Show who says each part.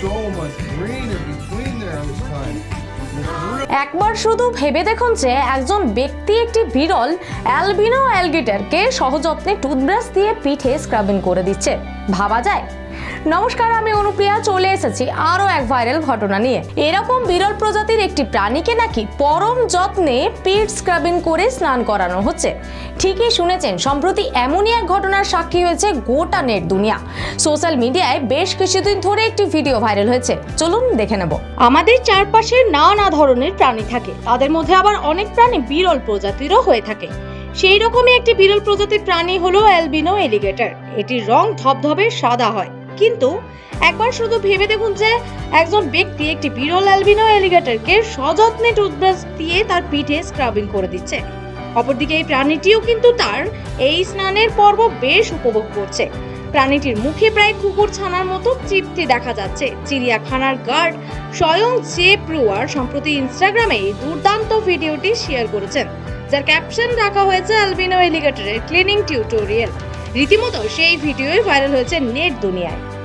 Speaker 1: so much greener between there this time.
Speaker 2: একবার শুধু ভেবে দেখুন যে একজন ব্যক্তি একটি বিরল অ্যালবিনো অ্যালগেটরকে সহযত্নে টুথব্রাশ দিয়ে পিঠে স্ক্রাবিং করে দিচ্ছে, ভাবা যায়? নমস্কার, আমি অনুপ্রিয়া চলে এসেছি আরও এক ভাইরাল ঘটনা নিয়ে। এরকম বিরল প্রজাতির একটি প্রাণীকে নাকি পরম যত্নে পিঠ স্ক্রাবিং করে স্নান করানো হচ্ছে। ঠিকই শুনেছেন, সম্প্রতি এমনই এক ঘটনার সাক্ষী হয়েছে গোটা নেট দুনিয়া। সোশ্যাল মিডিয়ায় বেশ কিছুদিন ধরে একটি ভিডিও ভাইরাল হয়েছে, চলুন দেখে নেব। আমাদের চারপাশে নানা ধরনের প্রাণী থাকে, তাদের মধ্যে আবার অনেক প্রাণী বিরল প্রজাতিরও হয়ে থাকে। সেই রকমই একটি বিরল প্রজাতির প্রাণী হলো অ্যালবিনো এলিগেটর। এটির রং ধবধবে সাদা হয়, কিন্তু একবার শুধু ভেবে দেখুন যে একজন ব্যক্তি একটি বিরল অ্যালবিনো এলিগেটরকে সযত্নে টুথব্রাশ দিয়ে তার পিঠে স্ক্রাবিং করে দিচ্ছে। অপরদিকে এই প্রাণীটিও কিন্তু তার এই স্নানের পর্ব বেশ উপভোগ করছে। প্রাণীটির মুখে প্রায় কুকুর ছানার মতো চিপতে দেখা যাচ্ছে। চিড়িয়াখানার গার্ড স্বয়ং জেপ ব্রুয়ার সম্প্রতি ইনস্টাগ্রামে এই দুর্দান্ত ভিডিওটি শেয়ার করেছেন, যার ক্যাপশন রাখা হয়েছে অ্যালবিনো এলিগেটরের ক্লিনিং টিউটোরিয়াল। রীতিমতো সেই ভিডিওই ভাইরাল হয়েছে নেট দুনিয়ায়।